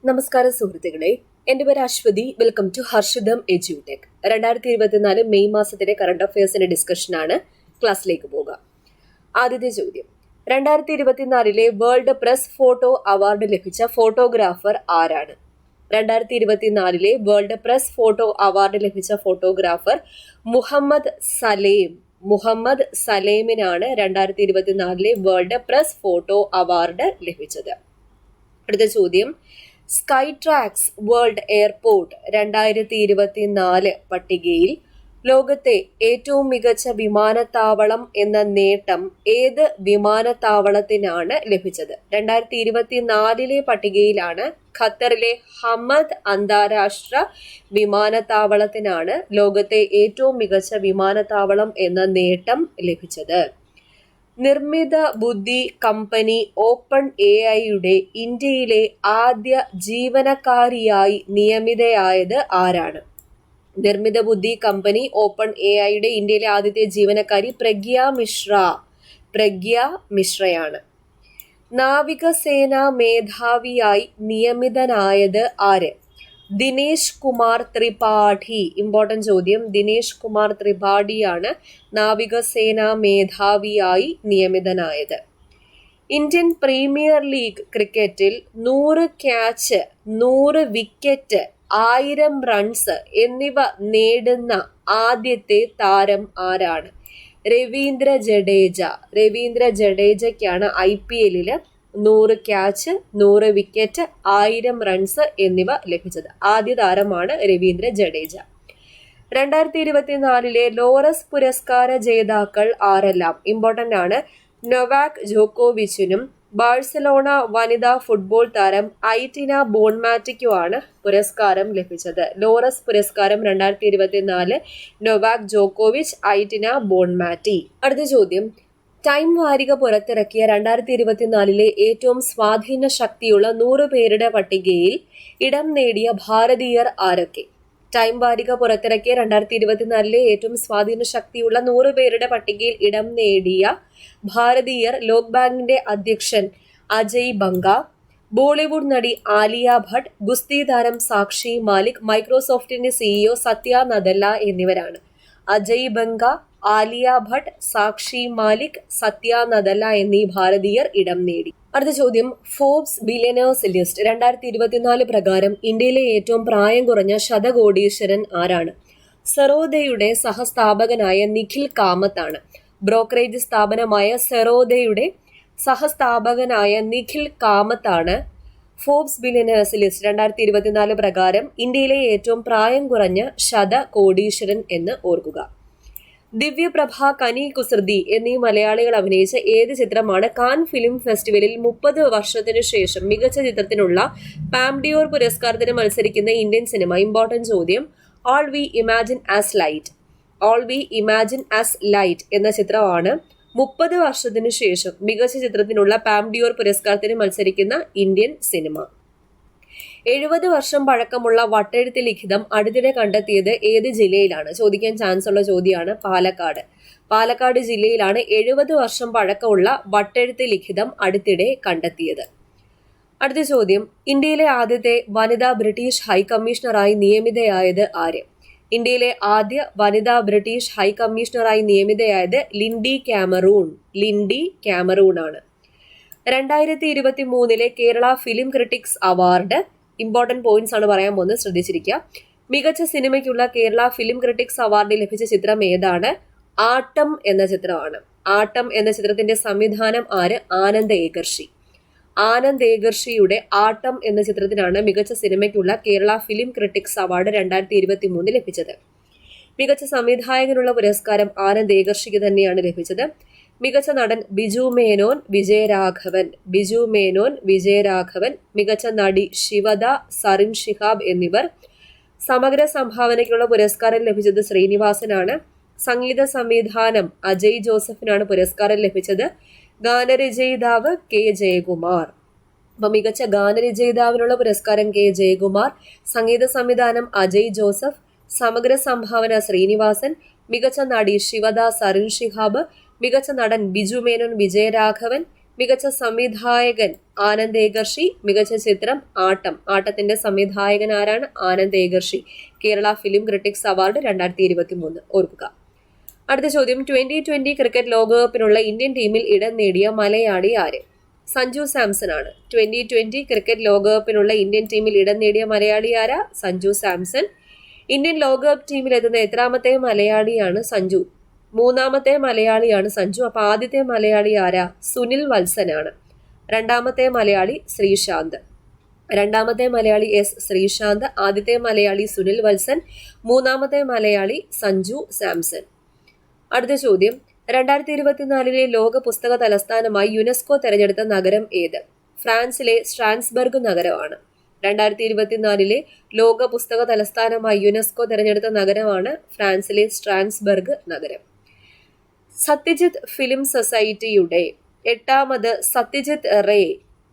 നമസ്കാരം സുഹൃത്തുക്കളെ, എൻ്റെ പേര് അശ്വതി. വെൽക്കം ടു ഹർഷിതം എജ്യൂടെക്. 2024 മെയ് മാസത്തിലെ കറണ്ട് അഫയേഴ്സിന്റെ ഡിസ്കഷനാണ്. ക്ലാസ്സിലേക്ക് പോകാം. ആദ്യത്തെ ചോദ്യം, 2024 വേൾഡ് പ്രസ് ഫോട്ടോ അവാർഡ് ലഭിച്ച ഫോട്ടോഗ്രാഫർ ആരാണ്? 2024 വേൾഡ് പ്രസ് ഫോട്ടോ അവാർഡ് ലഭിച്ച ഫോട്ടോഗ്രാഫർ മുഹമ്മദ് സലേമിനാണ് 2024 വേൾഡ് പ്രസ് ഫോട്ടോ അവാർഡ് ലഭിച്ചത്. അടുത്ത ചോദ്യം, സ്കൈട്രാക്സ് വേൾഡ് എയർപോർട്ട് 2024 പട്ടികയിൽ ലോകത്തെ ഏറ്റവും മികച്ച വിമാനത്താവളം എന്ന നേട്ടം ഏത് വിമാനത്താവളത്തിനാണ് ലഭിച്ചത്? 2024 പട്ടികയിലാണ് ഖത്തറിലെ ഹമദ് അന്താരാഷ്ട്ര വിമാനത്താവളത്തിനാണ് ലോകത്തെ ഏറ്റവും മികച്ച വിമാനത്താവളം എന്ന നേട്ടം ലഭിച്ചത്. നിർമ്മിത ബുദ്ധി കമ്പനി ഓപ്പൺ എഐയുടെ ഇന്ത്യയിലെ ആദ്യ ജീവനക്കാരിയായി നിയമിതയായത് ആരാണ്? നിർമ്മിത ബുദ്ധി കമ്പനി ഓപ്പൺ എഐയുടെ ഇന്ത്യയിലെ ആദ്യത്തെ ജീവനക്കാരി പ്രഗ്യ മിശ്രയാണ്. നാവികസേനാ മേധാവിയായി നിയമിതനായത് ആര്? ദിനേശ് കുമാർ ത്രിപാഠി. ഇമ്പോർട്ടന്റ് ചോദ്യം. ദിനേശ് കുമാർ ത്രിപാഠിയാണ് നാവികസേനാ മേധാവിയായി നിയമിതനായത്. ഇന്ത്യൻ പ്രീമിയർ ലീഗ് ക്രിക്കറ്റിൽ 100 ക്യാച്ച്, 100 വിക്കറ്റ്, 1000 റൺസ് എന്നിവ നേടുന്ന ആദ്യത്തെ താരം ആരാണ്? രവീന്ദ്ര ജഡേജയ്ക്കാണ് IPL 100 ക്യാച്ച്, 100 വിക്കറ്റ്, 1000 റൺസ് എന്നിവ ലഭിച്ചത്. ആദ്യ താരമാണ് രവീന്ദ്ര ജഡേജ. 2024 ലോറസ് പുരസ്കാര ജേതാക്കൾ ആരെല്ലാം? ഇമ്പോർട്ടന്റ് ആണ്. നൊവാക് ജോക്കോവിച്ചിനും ബാഴ്സലോണ വനിതാ ഫുട്ബോൾ താരം ഐറ്റിന ബോൺമാറ്റിക്കുമാണ് പുരസ്കാരം ലഭിച്ചത്. ലോറസ് പുരസ്കാരം 2024 നൊവാക് ജോക്കോവിച്ച്, ഐറ്റിന ബോൺമാറ്റി. അടുത്ത ചോദ്യം, ടൈം വാരിക പുറത്തിറക്കിയ 2024 ഏറ്റവും സ്വാധീന ശക്തിയുള്ള 100 പേരുടെ പട്ടികയിൽ ഇടം നേടിയ ഭാരതീയർ ആരൊക്കെ? ടൈം വാരിക പുറത്തിറക്കിയ 2024 ഏറ്റവും സ്വാധീന ശക്തിയുള്ള 100 പേരുടെ പട്ടികയിൽ ഇടം നേടിയ ഭാരതീയർ: ലോക് ബാങ്കിന്റെ അധ്യക്ഷൻ അജയ് ബംഗ, ബോളിവുഡ് നടി ആലിയ ഭട്ട്, ഗുസ്തി താരം സാക്ഷി മാലിക്, മൈക്രോസോഫ്റ്റിന്റെ CEO സത്യ നദല്ല എന്നിവരാണ്. അജയ് ബംഗ, ആലിയ ഭട്ട്, സാക്ഷി മാലിക്, സത്യ നദല്ല എന്നീ ഭാരതീയർ ഇടം നേടി. അടുത്ത ചോദ്യം, ഫോർബ്സ് ബില്യനേഴ്സ് ലിസ്റ്റ് 2024 പ്രകാരം ഇന്ത്യയിലെ ഏറ്റവും പ്രായം കുറഞ്ഞ ശതകോടീശ്വരൻ ആരാണ്? സെറോദയുടെ സഹസ്ഥാപകനായ നിഖിൽ കാമത്താണ്. ബ്രോക്കറേജ് സ്ഥാപനമായ സെറോദയുടെ സഹസ്ഥാപകനായ നിഖിൽ കാമത്താണ് ഫോർബ്സ് ബില്യനേഴ്സ് ലിസ്റ്റ് 2024 പ്രകാരം ഇന്ത്യയിലെ ഏറ്റവും പ്രായം കുറഞ്ഞ ശതകോടീശ്വരൻ എന്ന് ഓർക്കുക. ദിവ്യപ്രഭ, കനി കുസൃതി എന്നീ മലയാളികൾ അഭിനയിച്ച ഏത് ചിത്രമാണ് കാൻ ഫിലിം ഫെസ്റ്റിവലിൽ 30 വർഷത്തിനു ശേഷം മികച്ച ചിത്രത്തിനുള്ള പാംഡിയോർ പുരസ്കാരത്തിന് മത്സരിക്കുന്ന ഇന്ത്യൻ സിനിമ? ഇമ്പോർട്ടന്റ് ചോദ്യം. All we imagine as light എന്ന ചിത്രമാണ് 30 വർഷത്തിനു ശേഷം മികച്ച ചിത്രത്തിനുള്ള പാംഡിയോർ പുരസ്കാരത്തിന് മത്സരിക്കുന്ന ഇന്ത്യൻ സിനിമ. 70 വർഷം പഴക്കമുള്ള വട്ടെഴുത്ത് ലിഖിതം അടുത്തിടെ കണ്ടെത്തിയത് ഏത് ജില്ലയിലാണ്? ചോദിക്കാൻ ചാൻസ് ഉള്ള ചോദ്യമാണ്. പാലക്കാട് ജില്ലയിലാണ് 70 വർഷം പഴക്കമുള്ള വട്ടെഴുത്ത് ലിഖിതം അടുത്തിടെ കണ്ടെത്തിയത്. അടുത്ത ചോദ്യം, ഇന്ത്യയിലെ ആദ്യത്തെ വനിതാ ബ്രിട്ടീഷ് ഹൈക്കമ്മീഷണറായി നിയമിതയായത് ആര്? ഇന്ത്യയിലെ ആദ്യ വനിതാ ബ്രിട്ടീഷ് ഹൈക്കമ്മീഷണറായി നിയമിതയായത് ലിൻഡി കാമറൂൺ ആണ്. 2023 Kerala film critics award. Important points ആണ് പറയാൻ പോകുന്നത്, ശ്രദ്ധിച്ചിരിക്കുക. മികച്ച സിനിമയ്ക്കുള്ള കേരള ഫിലിം ക്രിട്ടിക്സ് അവാർഡ് ലഭിച്ച ചിത്രം ഏതാണ്? ആട്ടം എന്ന ചിത്രമാണ്. ആട്ടം എന്ന ചിത്രത്തിന്റെ സംവിധാനം ആര്? ആനന്ദ് ഏകർഷിയുടെ ആട്ടം എന്ന ചിത്രത്തിനാണ് മികച്ച സിനിമയ്ക്കുള്ള കേരള ഫിലിം ക്രിട്ടിക്സ് അവാർഡ് 2023 ലഭിച്ചത്. മികച്ച സംവിധായകനുള്ള പുരസ്കാരം ആനന്ദ് ഏകർഷിക്ക് തന്നെയാണ് ലഭിച്ചത്. മികച്ച നടൻ ബിജു മേനോൻ വിജയരാഘവൻ, മികച്ച നടി ശിവദ, സറിൻ ഷിഹാബ് എന്നിവർ. സമഗ്ര സംഭാവനയ്ക്കുള്ള പുരസ്കാരം ലഭിച്ചത് ശ്രീനിവാസനാണ്. സംഗീത സംവിധാനം അജയ് ജോസഫിനാണ് പുരസ്കാരം ലഭിച്ചത്. ഗാനരചയിതാവ് കെ ജയകുമാർ. അപ്പൊ മികച്ച ഗാനരചയിതാവിനുള്ള പുരസ്കാരം കെ ജയകുമാർ, സംഗീത സംവിധാനം അജയ് ജോസഫ്, സമഗ്ര സംഭാവന ശ്രീനിവാസൻ, മികച്ച നടി ശിവദ, സറിൻ ഷിഹാബ്, മികച്ച നടൻ ബിജു മേനോൻ വിജയരാഘവൻ, മികച്ച സംവിധായകൻ ആനന്ദ് ഏകർഷി. മികച്ച ചിത്രം ആട്ടം. ആട്ടത്തിന്റെ സംവിധായകൻ ആരാണ്? Anand Ekarshi. Kerala film critics award 2023 ഓർക്കുക. അടുത്ത ചോദ്യം, 2020 ക്രിക്കറ്റ് ലോകകപ്പിനുള്ള ഇന്ത്യൻ ടീമിൽ ഇടം നേടിയ മലയാളി ആര്? സഞ്ജു സാംസൺ ആണ്. 2020 ക്രിക്കറ്റ് ലോകകപ്പിനുള്ള ഇന്ത്യൻ ടീമിൽ ഇടം നേടിയ മലയാളി ആരാ? സഞ്ജു സാംസൺ. ഇന്ത്യൻ ലോകകപ്പ് ടീമിൽ എത്തുന്ന എത്രാമത്തെ മലയാളിയാണ്? സഞ്ജു. 3ാമത്തെ മലയാളിയാണ് സഞ്ജു. അപ്പൊ ആദ്യത്തെ മലയാളി ആരാ? സുനിൽ വത്സൻ ആണ്. 2ാമത്തെ മലയാളി ശ്രീശാന്ത്. 2ാമത്തെ മലയാളി എസ് ശ്രീശാന്ത്. ആദ്യത്തെ മലയാളി സുനിൽ വത്സൻ. 3ാമത്തെ മലയാളി സഞ്ജു സാംസൺ. അടുത്ത ചോദ്യം, 2024 ലോക പുസ്തക തലസ്ഥാനമായി യുനെസ്കോ തെരഞ്ഞെടുത്ത നഗരം ഏത്? ഫ്രാൻസിലെ സ്ട്രാസ്ബർഗ് നഗരമാണ്. 2024 ലോക പുസ്തക തലസ്ഥാനമായി യുനെസ്കോ തെരഞ്ഞെടുത്ത നഗരമാണ് ഫ്രാൻസിലെ സ്ട്രാസ്ബർഗ് നഗരം. സത്യജിത്ത് ഫിലിം സൊസൈറ്റിയുടെ 8ാമത് സത്യജിത്ത് റേ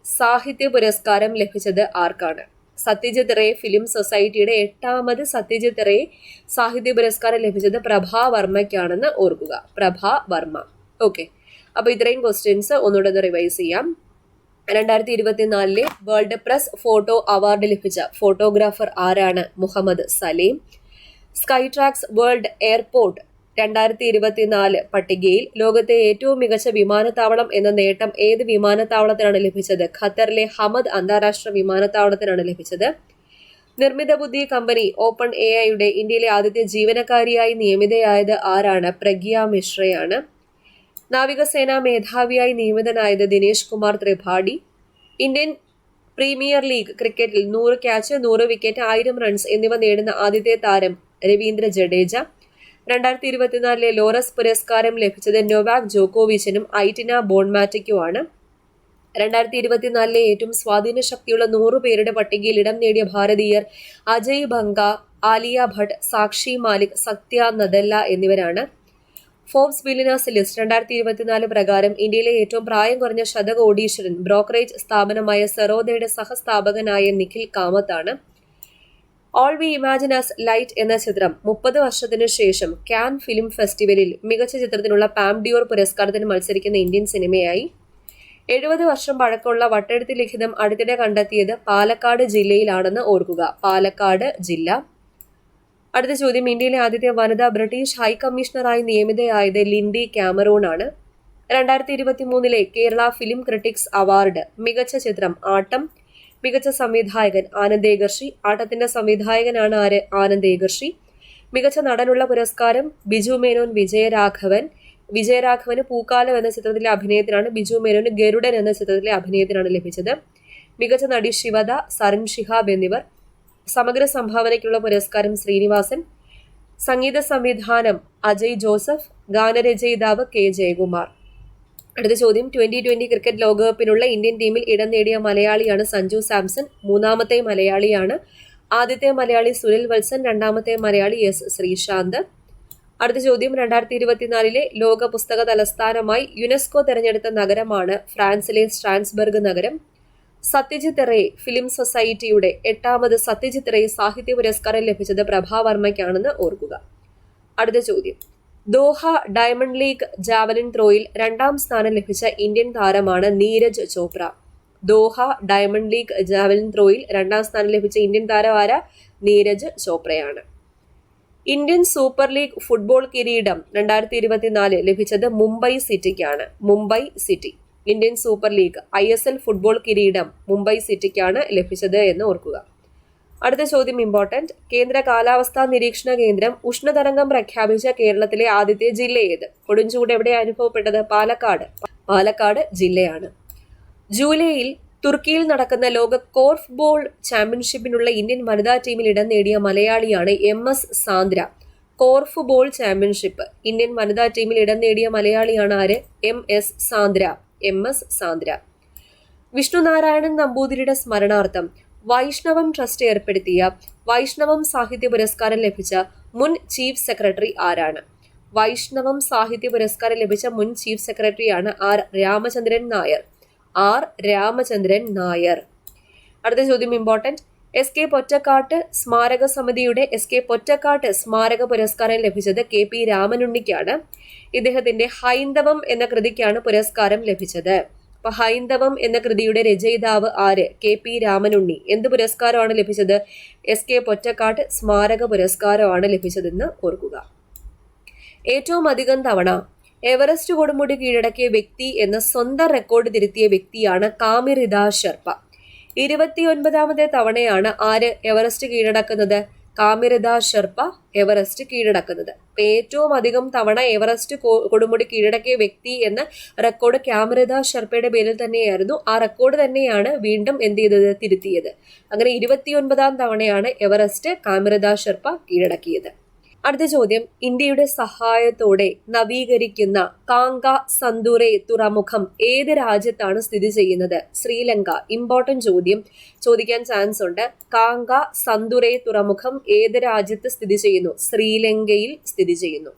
സാഹിത്യ പുരസ്കാരം ലഭിച്ചത് ആർക്കാണ്? സത്യജിത്ത് റേ ഫിലിം സൊസൈറ്റിയുടെ 8ാമത് സത്യജിത്ത് റേ സാഹിത്യ പുരസ്കാരം ലഭിച്ചത് പ്രഭാ വർമ്മയ്ക്കാണെന്ന് ഓർക്കുക. പ്രഭാ വർമ്മ. ഓക്കെ, അപ്പൊ ഇത്രയും ക്വസ്റ്റ്യൻസ് ഒന്നുകൂടെ റിവൈസ് ചെയ്യാം. 2024 വേൾഡ് പ്രസ് ഫോട്ടോ അവാർഡ് ലഭിച്ച ഫോട്ടോഗ്രാഫർ ആരാണ്? Muhammad Saleem. Skytrax world airport 2024 പട്ടികയിൽ ലോകത്തെ ഏറ്റവും മികച്ച വിമാനത്താവളം എന്ന നേട്ടം ഏത് വിമാനത്താവളത്തിനാണ് ലഭിച്ചത്? ഖത്തറിലെ ഹമദ് അന്താരാഷ്ട്ര വിമാനത്താവളത്തിനാണ് ലഭിച്ചത്. നിർമ്മിത ബുദ്ധി കമ്പനി ഓപ്പൺ എഐയുടെ ഇന്ത്യയിലെ ആദ്യത്തെ ജീവനക്കാരിയായി നിയമിതയായത് ആരാണ്? പ്രഗ്യ മിശ്രയാണ്. നാവികസേനാ മേധാവിയായി നിയമിതനായത് Dinesh Kumar Tripathi. Indian premier league ക്രിക്കറ്റിൽ 100 ക്യാച്ച്, 100 വിക്കറ്റ്, 1000 റൺസ് എന്നിവ നേടുന്ന ആദ്യത്തെ താരം രവീന്ദ്ര ജഡേജ. 2024 ലോറസ് പുരസ്കാരം ലഭിച്ചത് നൊവാക് ജോക്കോവിച്ചിനും ഐറ്റിന ബോൺമാറ്റിക്കുമാണ്. 2024 ഏറ്റവും സ്വാധീന ശക്തിയുള്ള 100 പേരുടെ പട്ടികയിൽ ഇടം നേടിയ ഭാരതീയർ അജയ് ബംഗ, ആലിയ ഭട്ട്, സാക്ഷി മാലിക്, സത്യ നദല്ല എന്നിവരാണ്. ഫോർബ്സ് ബില്യനേഴ്സ് ലിസ്റ്റ് 2024 പ്രകാരം ഇന്ത്യയിലെ ഏറ്റവും പ്രായം കുറഞ്ഞ ശതകോടീശ്വരൻ ബ്രോക്കറേജ് സ്ഥാപനമായ സെറോദയുടെ സഹസ്ഥാപകനായ നിഖിൽ കാമത്താണ്. All we imagine as light എന്ന ചിത്രം 30 വർഷത്തിനു ശേഷം കാൻ ഫിലിം ഫെസ്റ്റിവലിൽ മികച്ച ചിത്രത്തിനുള്ള പാം ഡിയോർ പുരസ്കാരത്തിന് മത്സരിക്കുന്ന ഇന്ത്യൻ സിനിമയായി. 70 വർഷം പഴക്കമുള്ള വട്ടെഴുത്ത് ലിഖിതം അടുത്തിടെ കണ്ടെത്തിയത് പാലക്കാട് ജില്ലയിലാണെന്ന് ഓർക്കുക. പാലക്കാട് ജില്ല. അടുത്ത ചോദ്യം, ഇന്ത്യയിലെ ആദ്യത്തെ വനിതാ ബ്രിട്ടീഷ് ഹൈക്കമ്മീഷണറായി നിയമിതയായത് ലിൻഡി കാമറൂൺ ആണ്. 2023 കേരള ഫിലിം ക്രിട്ടിക്സ് അവാർഡ് മികച്ച ചിത്രം ആട്ടം. മികച്ച സംവിധായകൻ ആനന്ദ് ഏകർഷി. ആട്ടത്തിന്റെ സംവിധായകനാണ് ആര്? ആനന്ദ് ഏകർഷി. മികച്ച നടനുള്ള പുരസ്കാരം ബിജു മേനോൻ വിജയരാഘവൻ. വിജയരാഘവന് പൂക്കാലം എന്ന ചിത്രത്തിലെ അഭിനയത്തിനാണ്, ബിജു മേനോന് ഗരുഡൻ എന്ന ചിത്രത്തിലെ അഭിനയത്തിനാണ് ലഭിച്ചത്. മികച്ച നടി ശിവദ, സരൺ ഷിഹാബ് എന്നിവർ. സമഗ്ര സംഭാവനയ്ക്കുള്ള പുരസ്കാരം ശ്രീനിവാസൻ. സംഗീത സംവിധാനം അജയ് ജോസഫ്. ഗാനരചയിതാവ് കെ ജയകുമാർ. അടുത്ത ചോദ്യം, 2020 ക്രിക്കറ്റ് ലോകകപ്പിനുള്ള ഇന്ത്യൻ ടീമിൽ ഇടം നേടിയ മലയാളിയാണ് സഞ്ജു സാംസൺ. 3ാമത്തെ മലയാളിയാണ്. ആദ്യത്തെ മലയാളി സുനിൽ വത്സൻ. 2ാമത്തെ മലയാളി എസ് ശ്രീശാന്ത്. അടുത്ത ചോദ്യം, 2024 ലോക പുസ്തക തലസ്ഥാനമായി യുനെസ്കോ തെരഞ്ഞെടുത്ത നഗരമാണ് ഫ്രാൻസിലെ സ്ട്രാസ്ബർഗ് നഗരം. സത്യജിത്ത് റേ ഫിലിം സൊസൈറ്റിയുടെ 8ാമത് സത്യജിത്ത് റേ സാഹിത്യ പുരസ്കാരം ലഭിച്ചത് പ്രഭാ വർമ്മയ്ക്കാണെന്ന് ഓർക്കുക. അടുത്ത ചോദ്യം, ദോഹ ഡയമണ്ട് ലീഗ് ജാവലിൻ ത്രോയിൽ 2ാം സ്ഥാനം ലഭിച്ച ഇന്ത്യൻ താരമാണ് Neeraj Chopra. Doha diamond league javelin ത്രോയിൽ 2ാം സ്ഥാനം ലഭിച്ച ഇന്ത്യൻ താരം ആര? നീരജ് ചോപ്രയാണ്. ഇന്ത്യൻ സൂപ്പർ ലീഗ് ഫുട്ബോൾ കിരീടം 2024 ലഭിച്ചത് മുംബൈ സിറ്റിക്കാണ്. Mumbai city. Indian super league ISL football കിരീടം മുംബൈ സിറ്റിക്കാണ് ലഭിച്ചത് എന്ന് ഓർക്കുക. അടുത്ത ചോദ്യം ഇമ്പോർട്ടന്റ്. കേന്ദ്ര കാലാവസ്ഥാ നിരീക്ഷണ കേന്ദ്രം ഉഷ്ണതരംഗം പ്രഖ്യാപിച്ച കേരളത്തിലെ ആദ്യത്തെ ജില്ല ഏത്? കൊടുംചൂട് എവിടെ അനുഭവപ്പെട്ടത്? പാലക്കാട്. പാലക്കാട് ജില്ലയാണ്. ജൂലൈയിൽ തുർക്കിയിൽ നടക്കുന്ന ലോക കോർഫ് ബോൾ ചാമ്പ്യൻഷിപ്പിനുള്ള ഇന്ത്യൻ വനിതാ ടീമിൽ ഇടം നേടിയ മലയാളിയാണ് MS Sandra. Korf ball championship Indian വനിതാ ടീമിൽ ഇടം നേടിയ മലയാളിയാണ് ആര്? MS സാന്ദ്ര. MS സാന്ദ്ര. വിഷ്ണുനാരായണൻ നമ്പൂതിരിയുടെ സ്മരണാർത്ഥം വൈഷ്ണവം ട്രസ്റ്റ് ഏർപ്പെടുത്തിയ വൈഷ്ണവം സാഹിത്യ പുരസ്കാരം ലഭിച്ച മുൻ ചീഫ് സെക്രട്ടറി ആരാണ്? വൈഷ്ണവം സാഹിത്യ പുരസ്കാരം ലഭിച്ച മുൻ ചീഫ് സെക്രട്ടറിയാണ് ആർ രാമചന്ദ്രൻ നായർ. ആർ രാമചന്ദ്രൻ നായർ. അടുത്ത ചോദ്യം ഇമ്പോർട്ടന്റ്. SK പൊറ്റക്കാട്ട് സ്മാരക സമിതിയുടെ SK പൊറ്റക്കാട്ട് സ്മാരക പുരസ്കാരം ലഭിച്ചത് KP രാമനുണ്ണിക്കാണ്. ഇദ്ദേഹത്തിന്റെ ഹൈന്ദവം എന്ന കൃതിക്കാണ് പുരസ്കാരം ലഭിച്ചത്. ഇപ്പൊ ഹൈന്ദവം എന്ന കൃതിയുടെ രചയിതാവ് ആര്? KP രാമനുണ്ണി. എന്ത് പുരസ്കാരമാണ് ലഭിച്ചത്? SK പൊറ്റക്കാട് സ്മാരക പുരസ്കാരമാണ് ലഭിച്ചതെന്ന് ഓർക്കുക. ഏറ്റവും അധികം തവണ എവറസ്റ്റ് കൊടുമുടി കീഴടക്കിയ വ്യക്തി എന്ന സ്വന്തം റെക്കോർഡ് തിരുത്തിയ വ്യക്തിയാണ് കാമിറിത ഷെർപ്പ. 29ാമത്തെ തവണയാണ് ആര് എവറസ്റ്റ് കീഴടക്കുന്നത്? കാമിറിത ഷെർപ്പ എവറസ്റ്റ് കീഴടക്കുന്നത്. ഏറ്റവും അധികം തവണ എവറസ്റ്റ് കൊടുമുടി കീഴടക്കിയ വ്യക്തി എന്ന റെക്കോർഡ് കാമിറിത ഷെർപ്പയുടെ പേരിൽ തന്നെയായിരുന്നു. ആ റെക്കോർഡ് തന്നെയാണ് വീണ്ടും എന്ത് ചെയ്തത്? തിരുത്തിയത്. അങ്ങനെ 29ാം തവണയാണ് എവറസ്റ്റ് കാമിറിത ഷെർപ്പ കീഴടക്കിയത്. അടുത്ത ചോദ്യം, ഇന്ത്യയുടെ സഹായത്തോടെ നവീകരിക്കുന്ന കാങ്ക സന്തുറേ തുറമുഖം ഏത് രാജ്യത്താണ് സ്ഥിതി ചെയ്യുന്നത്? ശ്രീലങ്ക. ഇമ്പോർട്ടന്റ് ചോദ്യം ചോദിക്കാൻ ചാൻസ് ഉണ്ട്. കാങ്ക സന്തുറേ തുറമുഖം ഏത് രാജ്യത്ത് സ്ഥിതി ചെയ്യുന്നു? ശ്രീലങ്കയിൽ സ്ഥിതി ചെയ്യുന്നു.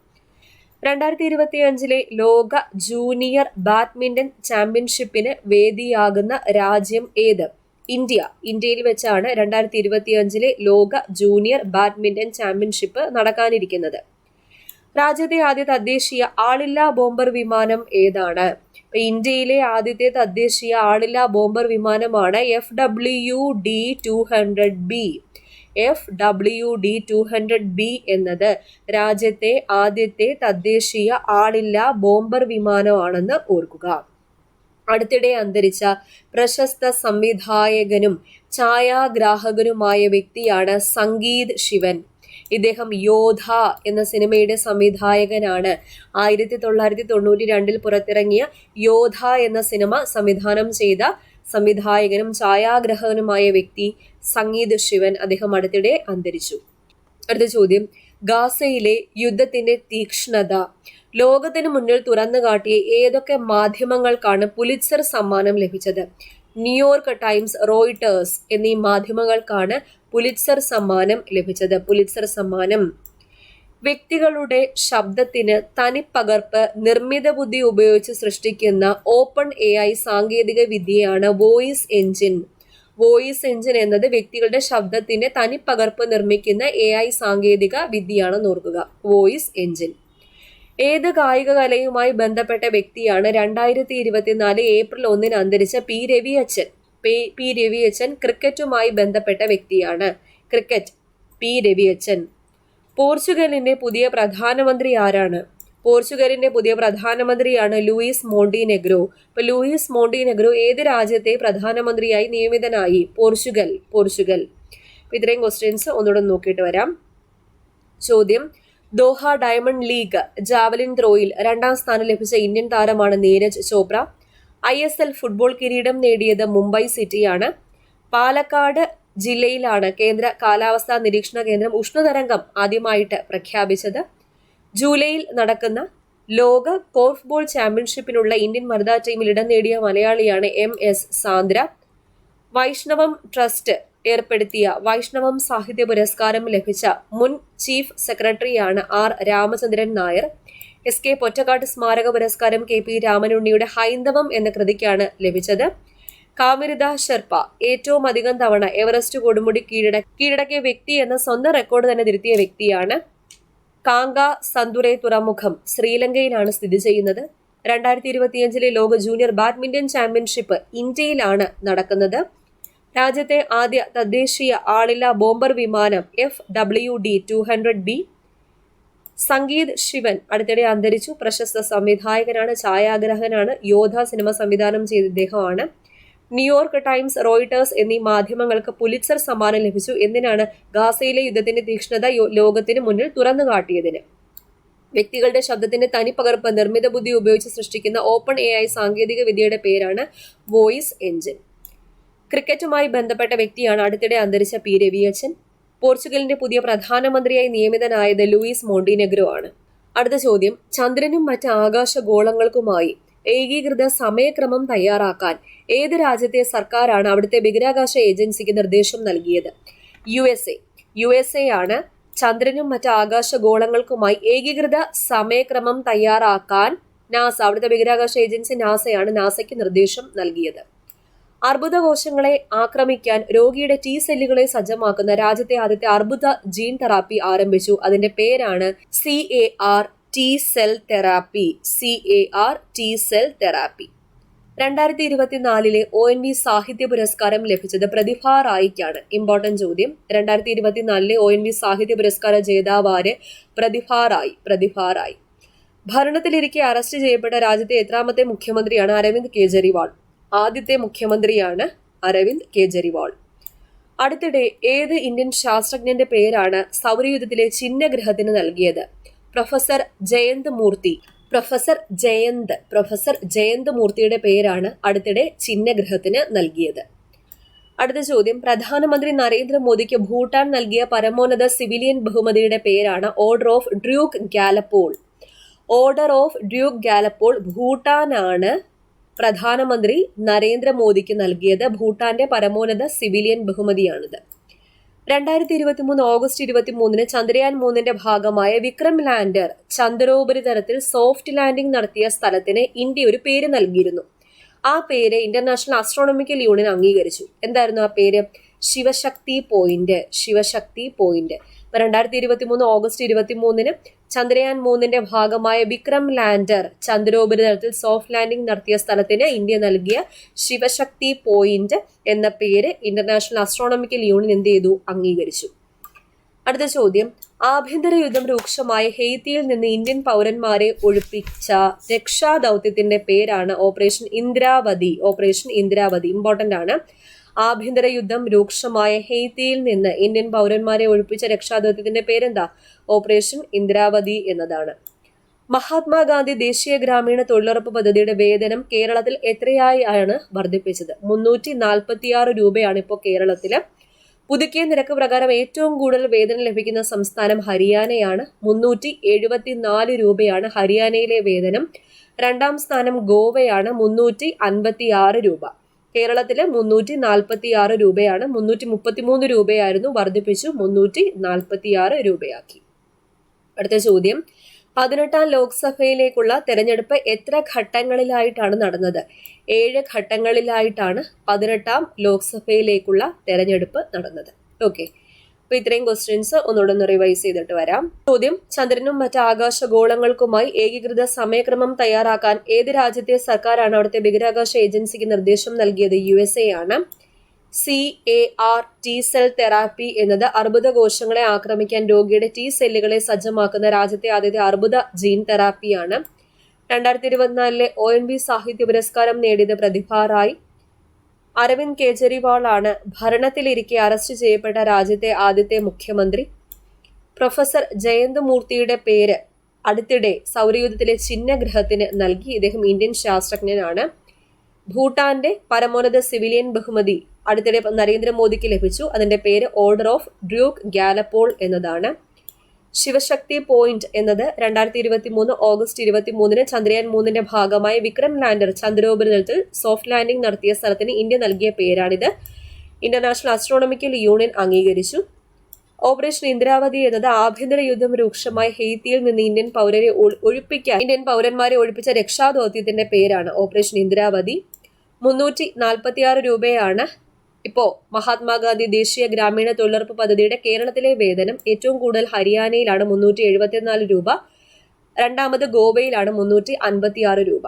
2025 ലോക ജൂനിയർ ബാഡ്മിന്റൺ ചാമ്പ്യൻഷിപ്പിന് വേദിയാകുന്ന രാജ്യം ഏത്? ഇന്ത്യ. ഇന്ത്യയിൽ വെച്ചാണ് 2025 ലോക ജൂനിയർ ബാഡ്മിന്റൺ ചാമ്പ്യൻഷിപ്പ് നടക്കാനിരിക്കുന്നത്. രാജ്യത്തെ ആദ്യ തദ്ദേശീയ ആളില്ലാ ബോംബർ വിമാനം ഏതാണ്? ഇന്ത്യയിലെ ആദ്യത്തെ തദ്ദേശീയ ആളില്ലാ ബോംബർ വിമാനമാണ് FWD-200B. FWD-200B എന്നത് രാജ്യത്തെ ആദ്യത്തെ തദ്ദേശീയ ആളില്ലാ ബോംബർ വിമാനമാണെന്ന് ഓർക്കുക. അടുത്തിടെ അന്തരിച്ച പ്രശസ്ത സംവിധായകനും ഛായാഗ്രാഹകനുമായ വ്യക്തിയാണ് സംഗീത് ശിവൻ. ഇദ്ദേഹം യോധ എന്ന സിനിമയുടെ സംവിധായകനാണ്. 1992 പുറത്തിറങ്ങിയ യോധ എന്ന സിനിമ സംവിധാനം ചെയ്ത സംവിധായകനും ഛായാഗ്രാഹകനുമായ വ്യക്തി സംഗീത് ശിവൻ. അദ്ദേഹം അടുത്തിടെ അന്തരിച്ചു. അടുത്ത ചോദ്യം, ഗാസയിലെ യുദ്ധത്തിന്റെ തീക്ഷ്ണത ലോകത്തിന് മുന്നിൽ തുറന്നു കാട്ടിയ ഏതൊക്കെ മാധ്യമങ്ങൾക്കാണ് പുലിറ്റ്സർ സമ്മാനം ലഭിച്ചത്? ന്യൂയോർക്ക് ടൈംസ്, റോയിട്ടേഴ്സ് എന്നീ മാധ്യമങ്ങൾക്കാണ് പുലിറ്റ്സർ സമ്മാനം ലഭിച്ചത്. പുലിറ്റ്സർ സമ്മാനം വ്യക്തികളുടെ ശബ്ദത്തിന് തനിപ്പകർപ്പ് നിർമ്മിത ബുദ്ധി ഉപയോഗിച്ച് സൃഷ്ടിക്കുന്ന ഓപ്പൺ AI സാങ്കേതിക വിദ്യയാണ് വോയിസ് എഞ്ചിൻ. വോയിസ് എഞ്ചിൻ എന്നത് വ്യക്തികളുടെ ശബ്ദത്തിന്റെ തനിപ്പകർപ്പ് നിർമ്മിക്കുന്ന AI സാങ്കേതിക വിദ്യയാണെന്ന് ഓർക്കുക. Voice engine. ഏത് കായിക കലയുമായി ബന്ധപ്പെട്ട വ്യക്തിയാണ് 2024 ഏപ്രിൽ 1 അന്തരിച്ച പി രവിയച്ചൻ? പി രവിയച്ചൻ ക്രിക്കറ്റുമായി ബന്ധപ്പെട്ട വ്യക്തിയാണ്. Cricket, P Raviyachan. പോർച്ചുഗലിന്റെ പുതിയ പ്രധാനമന്ത്രി ആരാണ്? പോർച്ചുഗലിന്റെ പുതിയ പ്രധാനമന്ത്രിയാണ് ലൂയിസ് മോണ്ടിനെഗ്രോ. ഇപ്പൊ ലൂയിസ് മോണ്ടിനെഗ്രോ ഏത് രാജ്യത്തെ പ്രധാനമന്ത്രിയായി നിയമിതനായി? പോർച്ചുഗൽ. ഇത്രയും ക്വസ്റ്റ്യൻസ് ഒന്നുകൂടെ നോക്കിയിട്ട് വരാം. ചോദ്യം, ദോഹ ഡയമണ്ട് ലീഗ് ജാവലിൻ ത്രോയിൽ 2ാം സ്ഥാനം ലഭിച്ച ഇന്ത്യൻ താരമാണ് നീരജ് ചോപ്ര. ISL ഫുട്ബോൾ കിരീടം നേടിയത് മുംബൈ സിറ്റിയാണ്. പാലക്കാട് ജില്ലയിലാണ് കേന്ദ്ര കാലാവസ്ഥാ നിരീക്ഷണ കേന്ദ്രം ഉഷ്ണതരംഗം ആദ്യമായിട്ട് പ്രഖ്യാപിച്ചത്. ജൂലൈയിൽ നടക്കുന്ന ലോക കോർഫ്ബോൾ ചാമ്പ്യൻഷിപ്പിനുള്ള ഇന്ത്യൻ വനിതാ ടീമിൽ ഇടം നേടിയ മലയാളിയാണ് MS സാന്ദ്ര. വൈഷ്ണവം ട്രസ്റ്റ് ഏർപ്പെടുത്തിയ വൈഷ്ണവം സാഹിത്യ പുരസ്കാരം ലഭിച്ച മുൻ ചീഫ് സെക്രട്ടറിയാണ് R രാമചന്ദ്രൻ നായർ. SK പൊറ്റക്കാട് സ്മാരക പുരസ്കാരം KP രാമനുണ്ണിയുടെ ഹൈന്ദവം എന്ന കൃതിക്കാണ് ലഭിച്ചത്. കാമിറിത ഷെർപ്പ ഏറ്റവും അധികം തവണ എവറസ്റ്റ് കൊടുമുടി കീഴടക്കിയ വ്യക്തി എന്ന സ്വന്തം റെക്കോർഡ് തന്നെ തിരുത്തിയ വ്യക്തിയാണ്. കാങ്ക സന്തുറേ തുറമുഖം ശ്രീലങ്കയിലാണ് സ്ഥിതി ചെയ്യുന്നത്. 2025 ലോക ജൂനിയർ ബാഡ്മിന്റൺ ചാമ്പ്യൻഷിപ്പ് ഇന്ത്യയിലാണ് നടക്കുന്നത്. രാജ്യത്തെ ആദ്യ തദ്ദേശീയ ആളില്ലാ ബോംബർ വിമാനം FWD-200B. സംഗീത് ശിവൻ അടുത്തിടെ അന്തരിച്ചു. പ്രശസ്ത സംവിധായകനാണ്, ഛായാഗ്രാഹകനാണ്. യോധ സിനിമ സംവിധാനം ചെയ്ത ഇദ്ദേഹമാണ്. ന്യൂയോർക്ക് ടൈംസ്, റോയിട്ടേഴ്സ് എന്നീ മാധ്യമങ്ങൾക്ക് പുലിറ്റ്സർ സമ്മാനം ലഭിച്ചു. എന്തിനാണ്? ഗാസയിലെ യുദ്ധത്തിന്റെ തീക്ഷ്ണത ലോകത്തിന് മുന്നിൽ തുറന്നു കാട്ടിയതിന്. വ്യക്തികളുടെ ശബ്ദത്തിന്റെ തനിപ്പകർപ്പ് നിർമ്മിത ബുദ്ധി ഉപയോഗിച്ച് സൃഷ്ടിക്കുന്ന ഓപ്പൺ AI സാങ്കേതിക വിദ്യയുടെ പേരാണ് വോയിസ് എഞ്ചിൻ. ക്രിക്കറ്റുമായി ബന്ധപ്പെട്ട വ്യക്തിയാണ് അടുത്തിടെ അന്തരിച്ച പി രവിയച്ചൻ. പോർച്ചുഗലിന്റെ പുതിയ പ്രധാനമന്ത്രിയായി നിയമിതനായത് ലൂയിസ് മോണ്ടിനെഗ്രോ ആണ്. അടുത്ത ചോദ്യം, ചന്ദ്രനും മറ്റ് ആകാശഗോളങ്ങൾക്കുമായി ഏകീകൃത സമയക്രമം തയ്യാറാക്കാൻ ഏത് രാജ്യത്തെ സർക്കാരാണ് അവിടുത്തെ ബഹിരാകാശ ഏജൻസിക്ക് നിർദ്ദേശം നൽകിയത്? USA ആണ് ചന്ദ്രനും മറ്റ് ആകാശഗോളങ്ങൾക്കുമായി ഏകീകൃത സമയക്രമം തയ്യാറാക്കാൻ നാസ, അവിടുത്തെ ബഹിരാകാശ ഏജൻസി നാസയാണ് നാസയ്ക്ക് നിർദ്ദേശം നൽകിയത്. അർബുദകോശങ്ങളെ ആക്രമിക്കാൻ രോഗിയുടെ T സെല്ലുകളെ സജ്ജമാക്കുന്ന രാജ്യത്തെ ആദ്യത്തെ അർബുദ ജീൻ തെറാപ്പി ആരംഭിച്ചു. അതിന്റെ പേരാണ് CAR T cell therapy. 2024 ONV സാഹിത്യ പുരസ്കാരം ലഭിച്ചത് പ്രതിഭ റായിക്കാണ്. ഇമ്പോർട്ടന്റ് ചോദ്യം. 2024 ONV സാഹിത്യ പുരസ്കാര ജേതാവാര്? പ്രതിഭ റായി. ഭരണത്തിലിരിക്കെ അറസ്റ്റ് ചെയ്യപ്പെട്ട രാജ്യത്തെ എത്രാമത്തെ മുഖ്യമന്ത്രിയാണ്? അരവിന്ദ് കെജ്രിവാൾ. ആദ്യത്തെ മുഖ്യമന്ത്രിയാണ് അരവിന്ദ് കെജ്രിവാൾ. അടുത്തിടെ ഏത് ഇന്ത്യൻ ശാസ്ത്രജ്ഞന്റെ പേരാണ് സൗരയൂഥത്തിലെ ചിഹ്നഗ്രഹത്തിന് നൽകിയത്? പ്രൊഫസർ ജയന്ത് മൂർത്തിയുടെ പേരാണ് അടുത്തിടെ ചിഹ്നഗ്രഹത്തിന് നൽകിയത്. അടുത്ത ചോദ്യം. പ്രധാനമന്ത്രി നരേന്ദ്രമോദിക്ക് ഭൂട്ടാൻ നൽകിയ പരമോന്നത സിവിലിയൻ ബഹുമതിയുടെ പേരാണ് ഓർഡർ ഓഫ് ഡ്യൂക്ക് ഗാലപ്പോൾ. ഭൂട്ടാനാണ് പ്രധാനമന്ത്രി നരേന്ദ്രമോദിക്ക് നൽകിയത്. ഭൂട്ടാന്റെ പരമോന്നത സിവിലിയൻ ബഹുമതിയാണിത്. 2023 ഓഗസ്റ്റ് 23 ചന്ദ്രയാൻ 3 ഭാഗമായ വിക്രം ലാൻഡർ ചന്ദ്രോപരിതലത്തിൽ സോഫ്റ്റ് ലാൻഡിംഗ് നടത്തിയ സ്ഥലത്തിന് ഇന്ത്യ ഒരു പേര് നൽകിയിരുന്നു. ആ പേര് ഇന്റർനാഷണൽ ആസ്ട്രോണമിക്കൽ യൂണിയൻ അംഗീകരിച്ചു. എന്തായിരുന്നു ആ പേര്? ശിവശക്തി പോയിന്റ്. 2023 ഓഗസ്റ്റ് 23 ചന്ദ്രയാൻ 3 ഭാഗമായ വിക്രം ലാൻഡർ ചന്ദ്രോപരിതലത്തിൽ സോഫ്റ്റ് ലാൻഡിംഗ് നടത്തിയ സ്ഥലത്തിന് ഇന്ത്യ നൽകിയ ശിവശക്തി പോയിന്റ് എന്ന പേര് ഇന്റർനാഷണൽ ആസ്ട്രോണമിക്കൽ യൂണിയൻ എന്ത് ചെയ്തു? അംഗീകരിച്ചു. അടുത്ത ചോദ്യം. ആഭ്യന്തര യുദ്ധം രൂക്ഷമായ ഹെയ്ത്തിയിൽ നിന്ന് ഇന്ത്യൻ പൗരന്മാരെ ഒഴിപ്പിച്ച രക്ഷാദൌത്യത്തിന്റെ പേരാണ് ഓപ്പറേഷൻ ഇന്ദ്രാവതി. ഇമ്പോർട്ടന്റ് ആണ്. ആഭ്യന്തര യുദ്ധം രൂക്ഷമായ ഹെയ്ത്തിയിൽ നിന്ന് ഇന്ത്യൻ പൗരന്മാരെ ഒഴിപ്പിച്ച രക്ഷാദൌത്യത്തിന്റെ പേരെന്താ? ഓപ്പറേഷൻ ഇന്ദ്രാവതി എന്നതാണ്. മഹാത്മാഗാന്ധി ദേശീയ ഗ്രാമീണ തൊഴിലുറപ്പ് പദ്ധതിയുടെ വേതനം കേരളത്തിൽ എത്രയായാണ് വർദ്ധിപ്പിച്ചത്? 346 രൂപയാണ് ഇപ്പോൾ കേരളത്തില്. പുതുക്കിയ നിരക്ക് പ്രകാരം ഏറ്റവും കൂടുതൽ വേതനം ലഭിക്കുന്ന സംസ്ഥാനം ഹരിയാനയാണ്. 374 രൂപയാണ് ഹരിയാനയിലെ വേതനം. രണ്ടാം സ്ഥാനം ഗോവയാണ്, 356 രൂപ. കേരളത്തില് 346 രൂപയാണ്. 333 രൂപയായിരുന്നു, വർദ്ധിപ്പിച്ചു 346 രൂപയാക്കി. അടുത്ത ചോദ്യം. 18ാം ലോക്സഭയിലേക്കുള്ള തെരഞ്ഞെടുപ്പ് എത്ര ഘട്ടങ്ങളിലായിട്ടാണ് നടന്നത്? 7 ഘട്ടങ്ങളിലായിട്ടാണ് 18ാം ലോക്സഭയിലേക്കുള്ള തെരഞ്ഞെടുപ്പ് നടന്നത്. ഓക്കെ, അപ്പൊ ഇത്രയും ക്വസ്റ്റ്യൻസ് ഒന്നുകൂടെ റിവൈസ് ചെയ്തിട്ട് വരാം. ചോദ്യം. ചന്ദ്രനും മറ്റ് ആകാശഗോളങ്ങൾക്കുമായി ഏകീകൃത സമയക്രമം തയ്യാറാക്കാൻ ഏത് രാജ്യത്തെ സർക്കാരാണ് അവിടുത്തെ ബഹിരാകാശ ഏജൻസിക്ക് നിർദ്ദേശം നൽകിയത്? USA ആണ്. CAR T സെൽ തെറാപ്പി എന്നത് അർബുദ കോശങ്ങളെ ആക്രമിക്കാൻ രോഗിയുടെ T സെല്ലുകളെ സജ്ജമാക്കുന്ന രാജ്യത്തെ ആദ്യത്തെ അർബുദ ജീൻ തെറാപ്പിയാണ്. 2024 ONV സാഹിത്യ പുരസ്കാരം നേടിയത് പ്രതിഭ റായി. അരവിന്ദ് കെജ്രിവാൾ ആണ് ഭരണത്തിലിരിക്കെ അറസ്റ്റ് ചെയ്യപ്പെട്ട രാജ്യത്തെ ആദ്യത്തെ മുഖ്യമന്ത്രി. പ്രൊഫസർ ജയന്ത് മൂർത്തിയുടെ പേര് അടുത്തിടെ സൗരയൂഥത്തിലെ ചിഹ്നഗ്രഹത്തിന് നൽകി. ഇദ്ദേഹം ഇന്ത്യൻ ശാസ്ത്രജ്ഞനാണ്. ഭൂട്ടാന്റെ പരമോന്നത സിവിലിയൻ ബഹുമതി അടുത്തിടെ നരേന്ദ്രമോദിക്ക് ലഭിച്ചു. അതിന്റെ പേര് ഓർഡർ ഓഫ് ഡ്യൂക്ക് ഗാലപ്പോൾ എന്നതാണ്. ശിവശക്തി പോയിന്റ് എന്നത് 2023 ഓഗസ്റ്റ് 23 ചന്ദ്രയാൻ 3 ഭാഗമായ വിക്രം ലാൻഡർ ചന്ദ്രോപരിതലത്തിൽ സോഫ്റ്റ് ലാൻഡിംഗ് നടത്തിയ സ്ഥലത്തിന് ഇന്ത്യ നൽകിയ പേരാണിത്. ഇന്റർനാഷണൽ ആസ്ട്രോണമിക്കൽ യൂണിയൻ അംഗീകരിച്ചു. ഓപ്പറേഷൻ ഇന്ദ്രാവതി എന്നത് ആഭ്യന്തര യുദ്ധം രൂക്ഷമായ ഹെയ്ത്തിയിൽ നിന്ന് ഇന്ത്യൻ പൗരന്മാരെ ഒഴിപ്പിച്ച രക്ഷാദൌത്യത്തിന്റെ പേരാണ് ഓപ്പറേഷൻ ഇന്ദ്രാവതി. 346 രൂപയാണ് ഇപ്പോ മഹാത്മാഗാന്ധി ദേശീയ ഗ്രാമീണ തൊഴിലുറപ്പ് പദ്ധതിയുടെ കേരളത്തിലെ വേതനം. ഏറ്റവും കൂടുതൽ ഹരിയാനയിലാണ് 374 രൂപ. രണ്ടാമത് ഗോവയിലാണ് 356 രൂപ.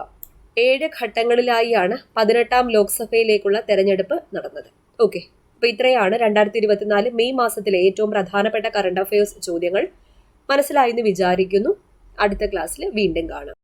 7 ഘട്ടങ്ങളിലായാണ് 18ാം ലോക്സഭയിലേക്കുള്ള തെരഞ്ഞെടുപ്പ് നടന്നത്. ഓക്കെ, അപ്പൊ ഇത്രയാണ് 2024 മെയ് മാസത്തിലെ ഏറ്റവും പ്രധാനപ്പെട്ട കറണ്ട് അഫയേഴ്സ് ചോദ്യങ്ങൾ. മനസ്സിലായെന്ന് വിചാരിക്കുന്നു. അടുത്ത ക്ലാസ്സിൽ വീണ്ടും കാണാം.